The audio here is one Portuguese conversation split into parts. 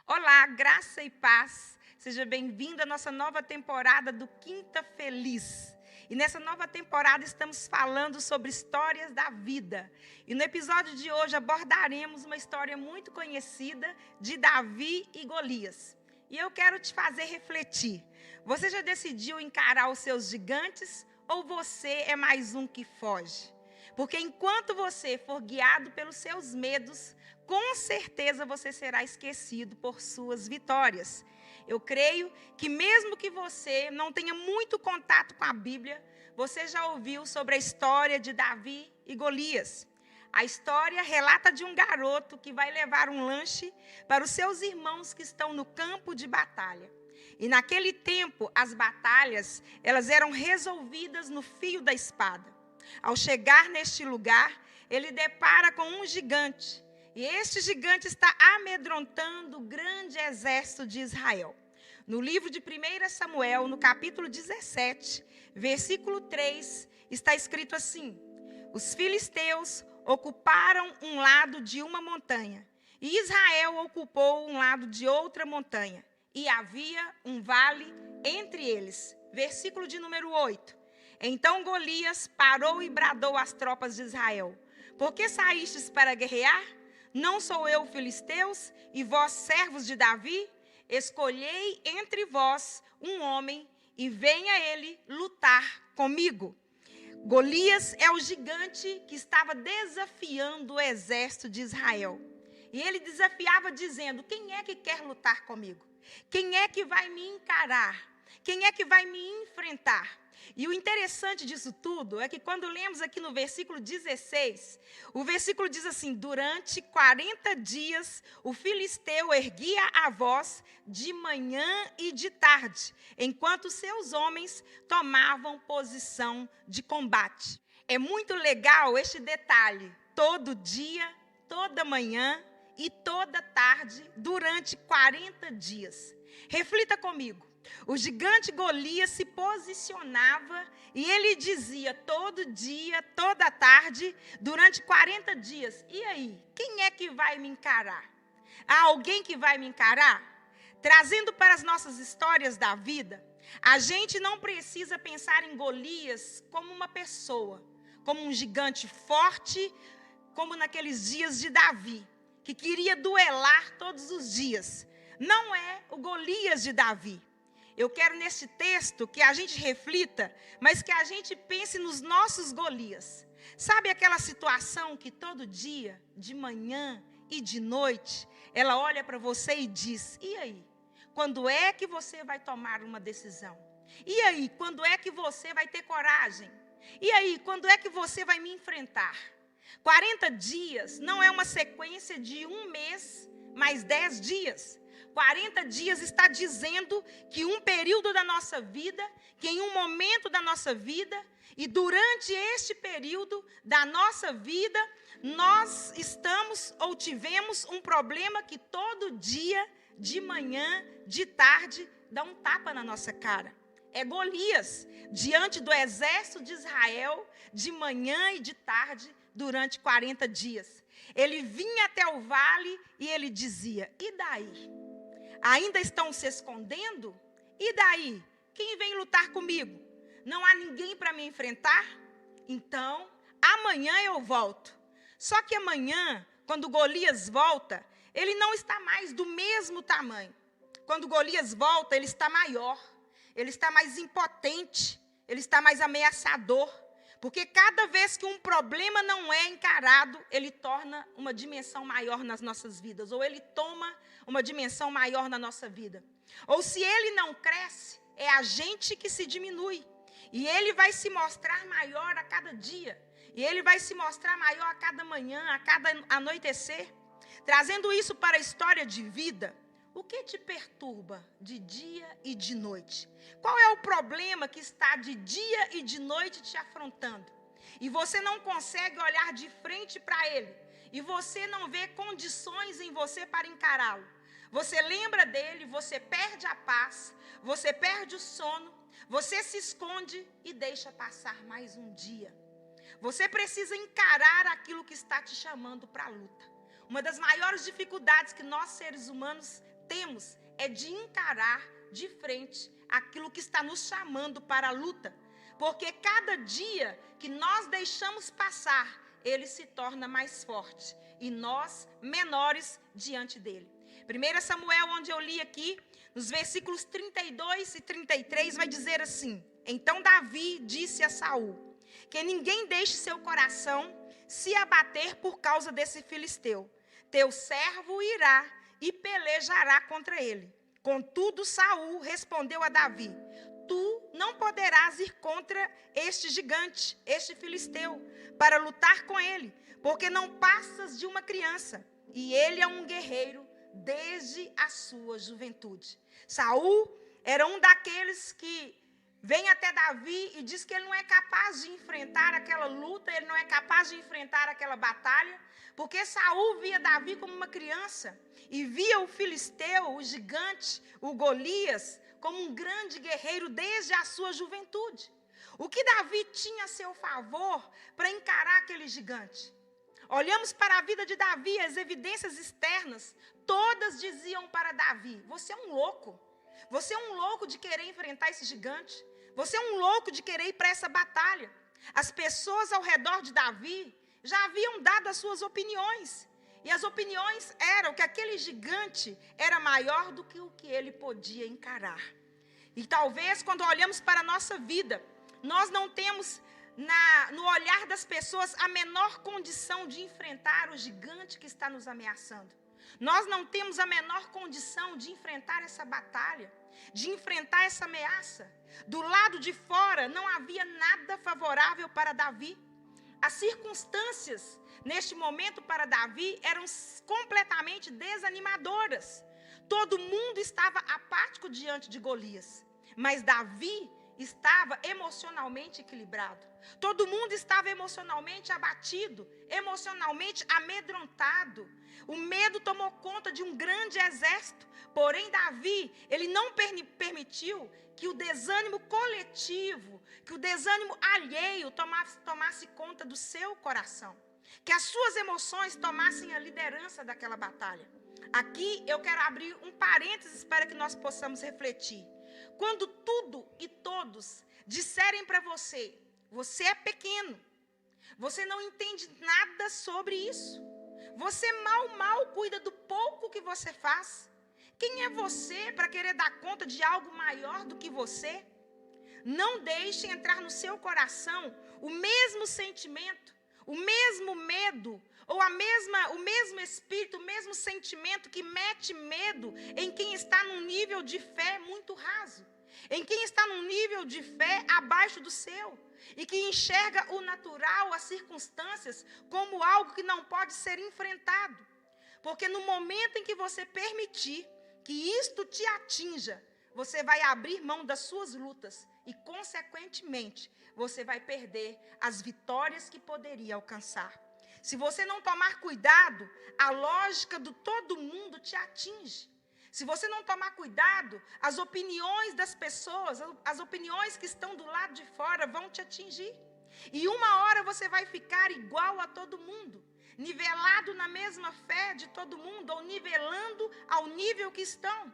Olá, graça e paz. Seja bem-vindo à nossa nova temporada do Quinta Feliz. E nessa nova temporada estamos falando sobre histórias da vida. E no episódio de hoje abordaremos uma história muito conhecida de Davi e Golias. E eu quero te fazer refletir. Você já decidiu encarar os seus gigantes ou você é mais um que foge? Porque enquanto você for guiado pelos seus medos, com certeza você será esquecido por suas vitórias. Eu creio que mesmo que você não tenha muito contato com a Bíblia, você já ouviu sobre a história de Davi e Golias. A história relata de um garoto que vai levar um lanche para os seus irmãos que estão no campo de batalha. E naquele tempo, as batalhas, elas eram resolvidas no fio da espada. Ao chegar neste lugar, ele depara com um gigante. E este gigante está amedrontando o grande exército de Israel. No livro de 1 Samuel, no capítulo 17, versículo 3, está escrito assim: os filisteus ocuparam um lado de uma montanha, e Israel ocupou um lado de outra montanha, e havia um vale entre eles. Versículo de número 8. Então Golias parou e bradou às tropas de Israel: por que saístes para guerrear? Não sou eu, filisteus, e vós, servos de Davi? Escolhei entre vós um homem, e venha ele lutar comigo. Golias é o gigante que estava desafiando o exército de Israel. E ele desafiava dizendo: quem é que quer lutar comigo? Quem é que vai me encarar? Quem é que vai me enfrentar? E o interessante disso tudo é que quando lemos aqui no versículo 16, o versículo diz assim: durante 40 dias o filisteu erguia a voz de manhã e de tarde, enquanto seus homens tomavam posição de combate. É muito legal este detalhe: todo dia, toda manhã e toda tarde, durante 40 dias. Reflita comigo. O gigante Golias se posicionava e ele dizia todo dia, toda tarde, durante 40 dias: e aí, quem é que vai me encarar? Há alguém que vai me encarar? Trazendo para as nossas histórias da vida, a gente não precisa pensar em Golias como uma pessoa, como um gigante forte, como naqueles dias de Davi, que queria duelar todos os dias. Não é o Golias de Davi. Eu quero neste texto que a gente reflita, mas que a gente pense nos nossos Golias. Sabe aquela situação que todo dia, de manhã e de noite, ela olha para você e diz: e aí? Quando é que você vai tomar uma decisão? E aí? Quando é que você vai ter coragem? E aí? Quando é que você vai me enfrentar? 40 dias não é uma sequência de um mês mais 10 dias. 40 dias está dizendo que um período da nossa vida, que em um momento da nossa vida, e durante este período da nossa vida, nós estamos ou tivemos um problema que todo dia, de manhã, de tarde, dá um tapa na nossa cara. É Golias, diante do exército de Israel, de manhã e de tarde, durante 40 dias. Ele vinha até o vale e ele dizia: e daí? Ainda estão se escondendo? E daí? Quem vem lutar comigo? Não há ninguém para me enfrentar? Então, amanhã eu volto. Só que amanhã, quando Golias volta, ele não está mais do mesmo tamanho. Quando Golias volta, ele está maior, ele está mais impotente, ele está mais ameaçador. Porque cada vez que um problema não é encarado, ele torna uma dimensão maior nas nossas vidas. Ou ele toma uma dimensão maior na nossa vida. Ou se ele não cresce, é a gente que se diminui. E ele vai se mostrar maior a cada dia. E ele vai se mostrar maior a cada manhã, a cada anoitecer. Trazendo isso para a história de vida, o que te perturba de dia e de noite? Qual é o problema que está de dia e de noite te afrontando? E você não consegue olhar de frente para ele. E você não vê condições em você para encará-lo. Você lembra dele, você perde a paz, você perde o sono, você se esconde e deixa passar mais um dia. Você precisa encarar aquilo que está te chamando para a luta. Uma das maiores dificuldades que nós seres humanos temos é de encarar de frente aquilo que está nos chamando para a luta. Porque cada dia que nós deixamos passar, ele se torna mais forte e nós menores diante dele. 1 Samuel, onde eu li aqui, nos versículos 32 e 33, vai dizer assim: Então Davi disse a Saul, que ninguém deixe seu coração se abater por causa desse filisteu. Teu servo irá e pelejará contra ele. Contudo, Saul respondeu a Davi: Tu não poderás ir contra este gigante, este filisteu, para lutar com ele, porque não passas de uma criança, e ele é um guerreiro desde a sua juventude. Saul era um daqueles que vem até Davi e diz que ele não é capaz de enfrentar aquela luta, ele não é capaz de enfrentar aquela batalha, porque Saul via Davi como uma criança e via o filisteu, o gigante, o Golias, como um grande guerreiro desde a sua juventude. O que Davi tinha a seu favor para encarar aquele gigante? Olhamos para a vida de Davi, as evidências externas, todas diziam para Davi: você é um louco. Você é um louco de querer enfrentar esse gigante. Você é um louco de querer ir para essa batalha. As pessoas ao redor de Davi já haviam dado as suas opiniões. E as opiniões eram que aquele gigante era maior do que o que ele podia encarar. E talvez quando olhamos para a nossa vida, nós não temos no olhar das pessoas a menor condição de enfrentar o gigante que está nos ameaçando. Nós não temos a menor condição de enfrentar essa batalha, de enfrentar essa ameaça. Do lado de fora não havia nada favorável para Davi. As circunstâncias neste momento para Davi eram completamente desanimadoras. Todo mundo estava apático diante de Golias, mas Davi estava emocionalmente equilibrado. Todo mundo estava emocionalmente abatido, emocionalmente amedrontado. O medo tomou conta de um grande exército. Porém, Davi, ele não permitiu que o desânimo coletivo, que o desânimo alheio tomasse conta do seu coração. Que as suas emoções tomassem a liderança daquela batalha. Aqui eu quero abrir um parênteses para que nós possamos refletir. Quando tudo e todos disserem para você: você é pequeno, você não entende nada sobre isso, você mal cuida do pouco que você faz, quem é você para querer dar conta de algo maior do que você? Não deixe entrar no seu coração o mesmo sentimento, o mesmo medo, ou o mesmo espírito, o mesmo sentimento que mete medo em quem está num nível de fé muito raso, em quem está num nível de fé abaixo do seu, e que enxerga o natural, as circunstâncias, como algo que não pode ser enfrentado. Porque no momento em que você permitir que isto te atinja, você vai abrir mão das suas lutas e, consequentemente, você vai perder as vitórias que poderia alcançar. Se você não tomar cuidado, a lógica do todo mundo te atinge. Se você não tomar cuidado, as opiniões das pessoas, as opiniões que estão do lado de fora vão te atingir. E uma hora você vai ficar igual a todo mundo, nivelado na mesma fé de todo mundo, ou nivelando ao nível que estão.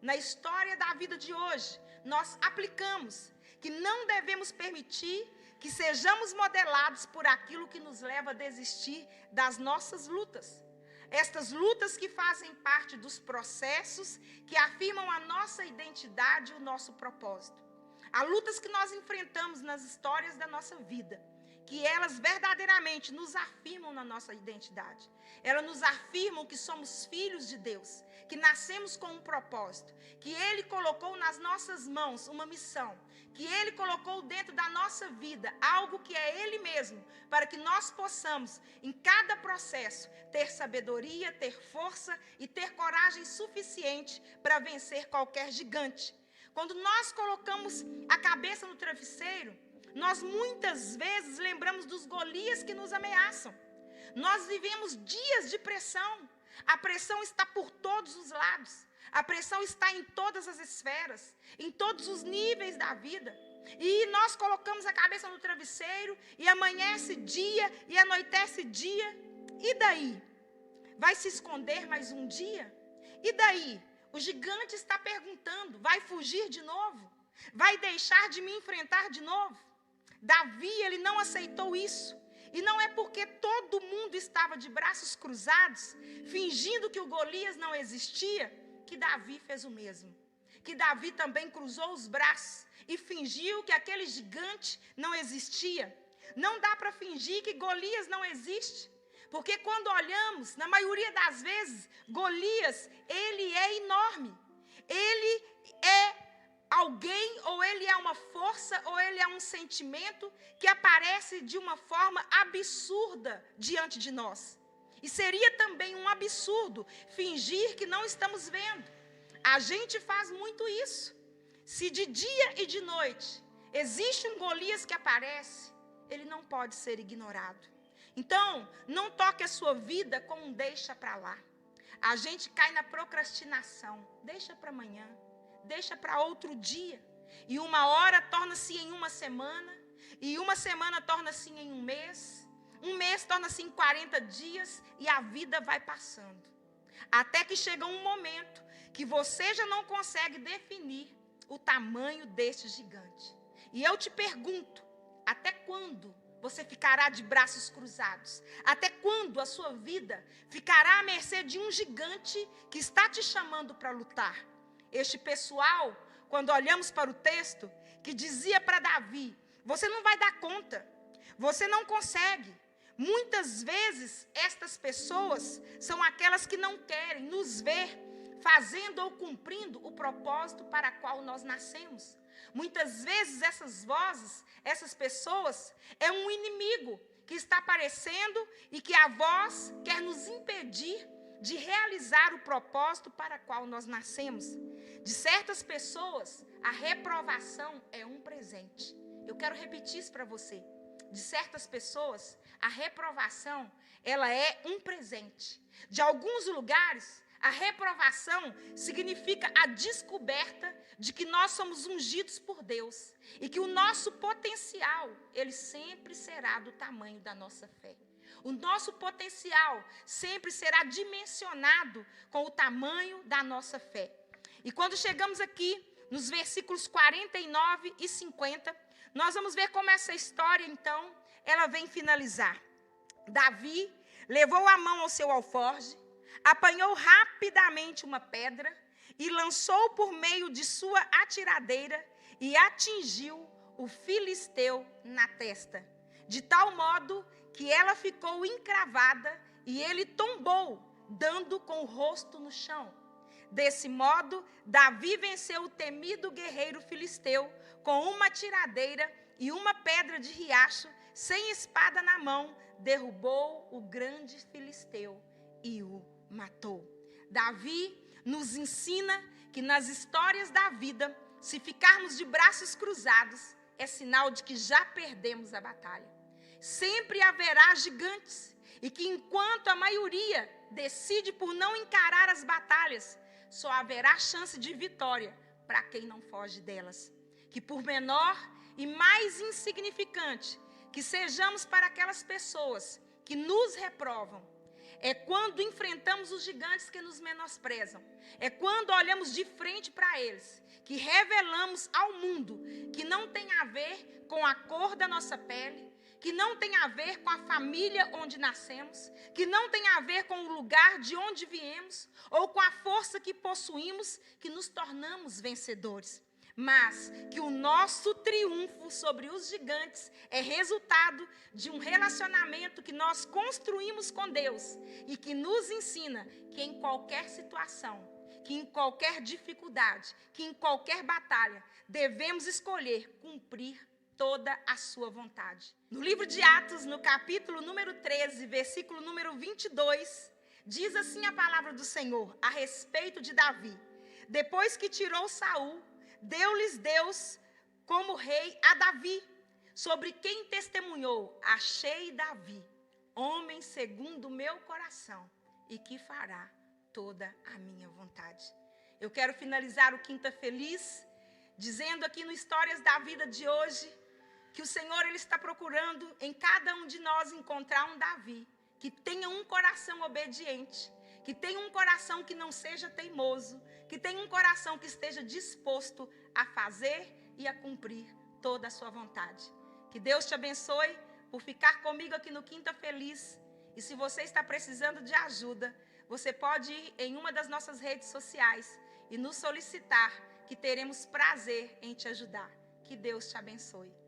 Na história da vida de hoje, nós aplicamos que não devemos permitir que sejamos modelados por aquilo que nos leva a desistir das nossas lutas. Estas lutas que fazem parte dos processos que afirmam a nossa identidade e o nosso propósito. Há lutas que nós enfrentamos nas histórias da nossa vida, que elas verdadeiramente nos afirmam na nossa identidade. Elas nos afirmam que somos filhos de Deus, que nascemos com um propósito, que Ele colocou nas nossas mãos uma missão, que Ele colocou dentro da nossa vida algo que é Ele mesmo, para que nós possamos, em cada processo, ter sabedoria, ter força e ter coragem suficiente para vencer qualquer gigante. Quando nós colocamos a cabeça no travesseiro, nós muitas vezes lembramos dos Golias que nos ameaçam. Nós vivemos dias de pressão. A pressão está por todos os lados. A pressão está em todas as esferas, em todos os níveis da vida. E nós colocamos a cabeça no travesseiro, e amanhece dia, e anoitece dia. E daí? Vai se esconder mais um dia? E daí? O gigante está perguntando, vai fugir de novo? Vai deixar de me enfrentar de novo? Davi, ele não aceitou isso. E não é porque todo mundo estava de braços cruzados, fingindo que o Golias não existia, que Davi fez o mesmo. Que Davi também cruzou os braços e fingiu que aquele gigante não existia. Não dá para fingir que Golias não existe. Porque quando olhamos, na maioria das vezes, Golias, ele é enorme. Ele é alguém, ou ele é uma força, ou ele é um sentimento que aparece de uma forma absurda diante de nós. E seria também um absurdo fingir que não estamos vendo. A gente faz muito isso. Se de dia e de noite existe um Golias que aparece, ele não pode ser ignorado. Então, não toque a sua vida com um deixa para lá. A gente cai na procrastinação. Deixa para amanhã. Deixa para outro dia. E uma hora torna-se em uma semana. E uma semana torna-se em um mês. Um mês torna-se em 40 dias. E a vida vai passando. Até que chega um momento que você já não consegue definir o tamanho deste gigante. E eu te pergunto, até quando você ficará de braços cruzados? Até quando a sua vida ficará à mercê de um gigante que está te chamando para lutar? Este pessoal, quando olhamos para o texto, que dizia para Davi, você não vai dar conta, você não consegue. Muitas vezes, estas pessoas são aquelas que não querem nos ver fazendo ou cumprindo o propósito para o qual nós nascemos. Muitas vezes essas vozes, essas pessoas, é um inimigo que está aparecendo e que a voz quer nos impedir de realizar o propósito para o qual nós nascemos. De certas pessoas, a reprovação é um presente. Eu quero repetir isso para você. De certas pessoas, a reprovação, ela é um presente. De alguns lugares, a reprovação significa a descoberta de que nós somos ungidos por Deus e que o nosso potencial, ele sempre será do tamanho da nossa fé. O nosso potencial sempre será dimensionado com o tamanho da nossa fé. E quando chegamos aqui, nos versículos 49 e 50, nós vamos ver como essa história, então, ela vem finalizar. Davi levou a mão ao seu alforje, apanhou rapidamente uma pedra e lançou por meio de sua atiradeira e atingiu o filisteu na testa, de tal modo que ela ficou encravada e ele tombou, dando com o rosto no chão. Desse modo, Davi venceu o temido guerreiro filisteu com uma tiradeira e uma pedra de riacho, sem espada na mão, derrubou o grande filisteu e o matou. Davi nos ensina que nas histórias da vida, se ficarmos de braços cruzados, é sinal de que já perdemos a batalha. Sempre haverá gigantes, e que enquanto a maioria decide por não encarar as batalhas, só haverá chance de vitória para quem não foge delas. Que por menor e mais insignificante que sejamos para aquelas pessoas que nos reprovam, é quando enfrentamos os gigantes que nos menosprezam, é quando olhamos de frente para eles, que revelamos ao mundo que não tem a ver com a cor da nossa pele, que não tem a ver com a família onde nascemos, que não tem a ver com o lugar de onde viemos, ou com a força que possuímos, que nos tornamos vencedores. Mas que o nosso triunfo sobre os gigantes é resultado de um relacionamento que nós construímos com Deus e que nos ensina que em qualquer situação, que em qualquer dificuldade, que em qualquer batalha, devemos escolher cumprir toda a sua vontade. No livro de Atos, no capítulo número 13, versículo número 22, diz assim a palavra do Senhor a respeito de Davi. Depois que tirou Saul, deu-lhes Deus como rei a Davi, sobre quem testemunhou: achei Davi, homem segundo o meu coração, e que fará toda a minha vontade. Eu quero finalizar o Quinta Feliz dizendo aqui no Histórias da Vida de hoje que o Senhor ele está procurando em cada um de nós encontrar um Davi que tenha um coração obediente, que tenha um coração que não seja teimoso, que tenha um coração que esteja disposto a fazer e a cumprir toda a sua vontade. Que Deus te abençoe por ficar comigo aqui no Quinta Feliz. E se você está precisando de ajuda, você pode ir em uma das nossas redes sociais e nos solicitar, que teremos prazer em te ajudar. Que Deus te abençoe.